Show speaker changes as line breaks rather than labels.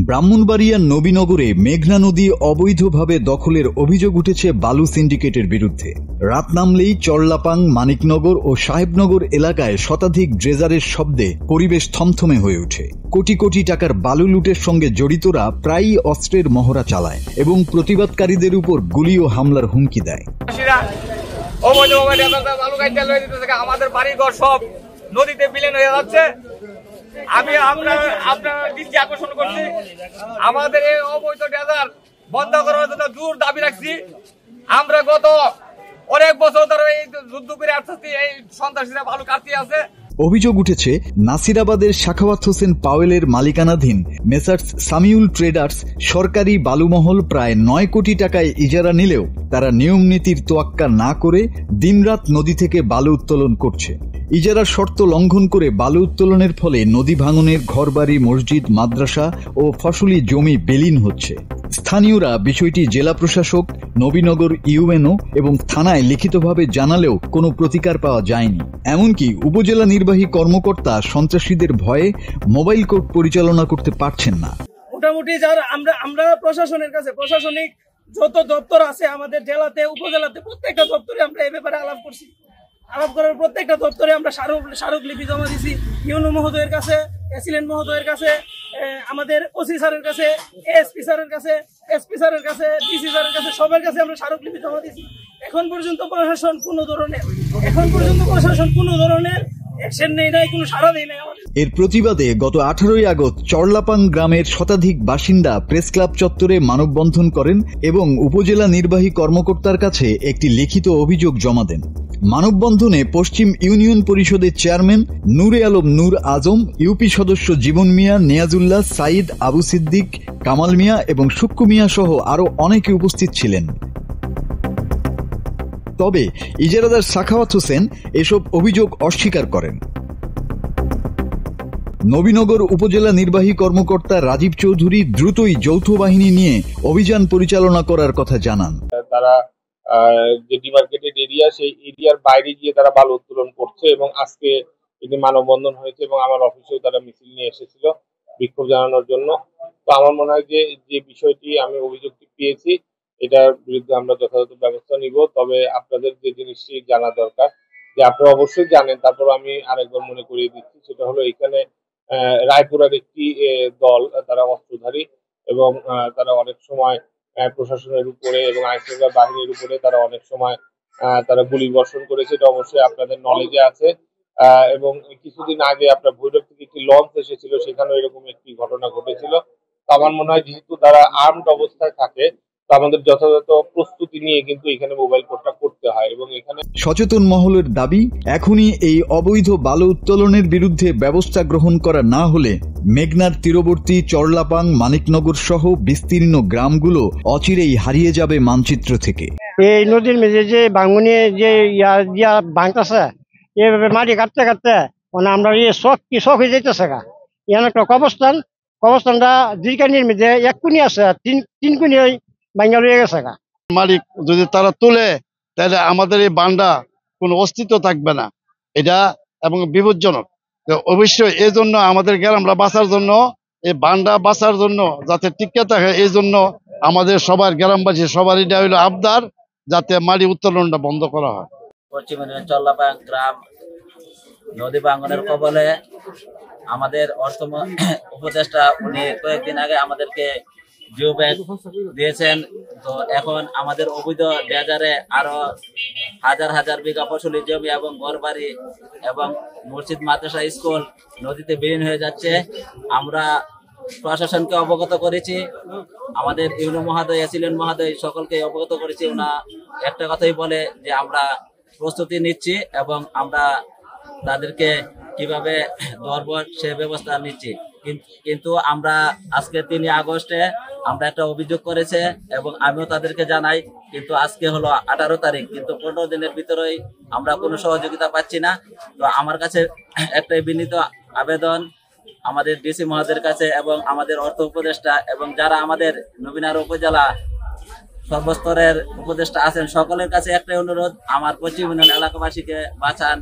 ব্রাহ্মণবাড়িয়ার নবীনগরে মেঘনা নদী অবৈধভাবে দখলের অভিযোগ উঠেছে বালু সিন্ডিকেটের বিরুদ্ধে। রাত নামলেই চরলাপাং, মানিকনগর ও সাহেবনগর এলাকায় শতাধিক ড্রেজারের শব্দে পরিবেশ থমথমে হয়ে ওঠে। কোটি কোটি টাকার বালু লুটের সঙ্গে জড়িতরা প্রায়ই অস্ত্রের মহড়া চালায় এবং প্রতিবাদকারীদের উপর গুলি ও হামলার হুমকি দেয়।
আমাদের বাড়িঘর সব নদীতে বিলীন হয়ে যাচ্ছে। আমি আপনার দৃষ্টি আকর্ষণ করছি, আমাদের এই অবৈধ ড্রেজার বন্ধ করার জন্য জোর দাবি রাখছি। আমরা গত অনেক বছর ধরে এই যুদ্ধ করে আসছি, এই সন্ত্রাসীরা বালু কাটতে আছে।
অভিযোগ উঠেছে নাসিরাবাদের সাখাওয়াত হোসেন পাওয়েলের মালিকানাধীন মেসার্স সামিউল ট্রেডার্স সরকারি বালুমহল প্রায় 9 কোটি টাকায় ইজারা নিলেও তারা নিয়ম নীতির তোয়াক্কা না করে দিনরাত নদী থেকে বালু উত্তোলন করছে। ইজারার শর্ত লঙ্ঘন করে বালু উত্তোলনের ফলে নদী ভাঙনের ঘরবাড়ি, মসজিদ, মাদ্রাসা ও ফসলি জমি বিলীন হচ্ছে। স্থানীয়রা বিষয়টি জেলা প্রশাসক, নবীনগর ইউএনও এবং থানায় লিখিতভাবে জানালেও কোনো প্রতিকার পাওয়া যায়নি। এমনকি উপজেলা নির্বাহী কর্মকর্তা সন্ত্রাসীদের ভয়ে মোবাইল কোর্ট পরিচালনা করতে পারছেন না।
মোটামুটি যারা আমরা প্রশাসনের কাছে, প্রশাসনিক যত দপ্তর আছে আমাদের জেলাতে, উপজেলাতে প্রত্যেকটা দপ্তরে আমরা এই ব্যাপারে আলাপ করছি। আলাপ করার প্রত্যেকটা দপ্তরে আমরা স্মারকলিপি জমা দিছি। ইউনো মহোদয়ের কাছে, এসিলেন্ট মহোদয়ের কাছে, আমাদের ওসি স্যারের কাছে, এসপি স্যারের কাছে, এসপি স্যারের কাছে, ডিসি স্যারের কাছে, সবার কাছে আমরা স্মারকলিপি জমা দিছি। এখন পর্যন্ত প্রশাসন কোনো ধরনের অ্যাকশন নেই, কোনো সাড়া দেয় নাই।
এর প্রতিবাদে গত 18 আগস্ট চরলাপাং গ্রামের শতাধিক বাসিন্দা প্রেস ক্লাব চত্বরে মানববন্ধন করেন এবং উপজেলা নির্বাহী কর্মকর্তার কাছে একটি লিখিত অভিযোগ জমা দেন। মানববন্ধনে পশ্চিম ইউনিয়ন পরিষদের চেয়ারম্যান নূরে আলম নূর আজম, ইউপি সদস্য জীবন মিয়া, নিয়াজুল্লাহ, সাইদ, আবু সিদ্দিক, কামাল মিয়া এবং সুক্কু মিয়া সহ আরো অনেকে উপস্থিত ছিলেন। তবে ইজারাদার সাখাওয়াত হোসেন এসব অভিযোগ অস্বীকার করেন। নবীনগর উপজেলা নির্বাহী কর্মকর্তা রাজীব চৌধুরী দ্রুতই যৌথ বাহিনী নিয়ে অভিযান পরিচালনা করার কথা জানান।
তারা যে ডিমার্কেটেড এরিয়া, সেই এরিয়ার বাইরে গিয়ে তারা বালু উত্তোলন করছে এবং আজকে একটি মানববন্ধন হয়েছে এবং আমার অফিসেও তারা মিছিল নিয়ে এসেছিল বিক্ষোভ জানানোর জন্য। তো আমার মনে হয় যে বিষয়টি আমি অভিযোগটি পেয়েছি, এটার বিরুদ্ধে আমরা যথাযথ ব্যবস্থা নিব। তবে আপনাদের যে জিনিসটি জানা দরকার, যে আপনারা অবশ্যই জানেন, তারপর আমি আরেকবার মনে করিয়ে দিচ্ছি, সেটা হলো এখানে রায়পুরার একটি দল, তারা অস্ত্রধারী এবং তারা অনেক সময় প্রশাসনের উপরে এবং আইনশৃঙ্খলা বাহিনীর উপরে তারা অনেক সময় তারা গুলি বর্ষণ করেছে। এটা অবশ্যই আপনাদের নলেজে আছে। এবং কিছুদিন আগে আপনার ভৈরব থেকে একটি লঞ্চ এসেছিল, সেখানেও এরকম একটি ঘটনা ঘটেছিল। তো আমার মনে হয় যেহেতু তারা আর্মড অবস্থায় থাকে, আমাদের যথাযথ প্রস্তুতি নিয়ে কিন্তু এখানে মোবাইল কোর্টটা করতে হয়। এবং এখানে
সচেতন মহলের দাবি, এখনই এই অবৈধ বালু উত্তোলনের বিরুদ্ধে ব্যবস্থা গ্রহণ করা না হলে মেঘনার তীরবর্তী চরলাপাং, মানিকনগর সহ বিস্তীর্ণ গ্রামগুলো অচিরেই হারিয়ে যাবে মানচিত্র থেকে।
এই নদীর মেঝে যে বাঙ্গুনি যে ভাঙতেছে, এইভাবে মাটি কাটতে কাটতে মানে আমরা শখ হয়ে যেতেছে। এখানে একটা কবরস্থানটা 2 কানির মেঝে 1 কুনি আছে, 3 কুনি ভাঙা রয়ে গেছে।
মালিক যদি তারা তুলে, তাহলে আমাদের এই বান্ডা কোনো অস্তিত্ব থাকবে না, এটা এবং বিপজ্জনক। অবশ্যই এই জন্য আমাদের গ্রামটা বাঁচার জন্য, এই বান্ডা বাঁচার জন্য যাতে টিকে থাকে, এই জন্য আমাদের সবার গ্রামবাসী সবারই এটা হইলো আবদার, যাতে মাটি উত্তোলনটা বন্ধ করা হয়।
পশ্চিম চরলাপাং গ্রাম নদী ভাঙনের কবলে। আমাদের অর্থ উপদেষ্টা উনি কয়েকদিন আগে আমাদেরকে জিও ব্যাগ দিয়েছেন। তো এখন আমাদের অবৈধ ড্রেজারে আরো হাজার হাজার বিঘা ফসলি জমি এবং ঘরবাড়ি এবং মসজিদ, মাদ্রাসা, স্কুল নদীতে বিলীন হয়ে যাচ্ছে। আমরা প্রশাসনকে অবগত করেছি, আমাদের ইউনো মহোদয়, এসিলেন্ট মহোদয় সকলকে অবগত করেছি। ওনা একটা কথাই বলে যে আমরা প্রস্তুতি নিচ্ছি এবং আমরা তাদেরকে কিভাবে ধরব সে ব্যবস্থা নিচ্ছি। কিন্তু আমরা আজকে 3 আগস্টে আমরা একটা অভিযোগ করেছে এবং আমিও তাদেরকে জানাই, কিন্তু আজকে হলো 18 তারিখ, কিন্তু 15 দিনের ভিতরেই আমরা কোনো সহযোগিতা পাচ্ছি না। তো আমার কাছে একটাই বিনীত আবেদন আমাদের ডিসি মহোদয়ের কাছে এবং আমাদের অর্থ উপদেষ্টা এবং যারা আমাদের নবীনগর উপজেলা সর্বস্তরের উপদেষ্টা আছেন, সকলের কাছে একটাই অনুরোধ, আমার পশ্চিম ইউনিয়ন এলাকাবাসীকে বাঁচান।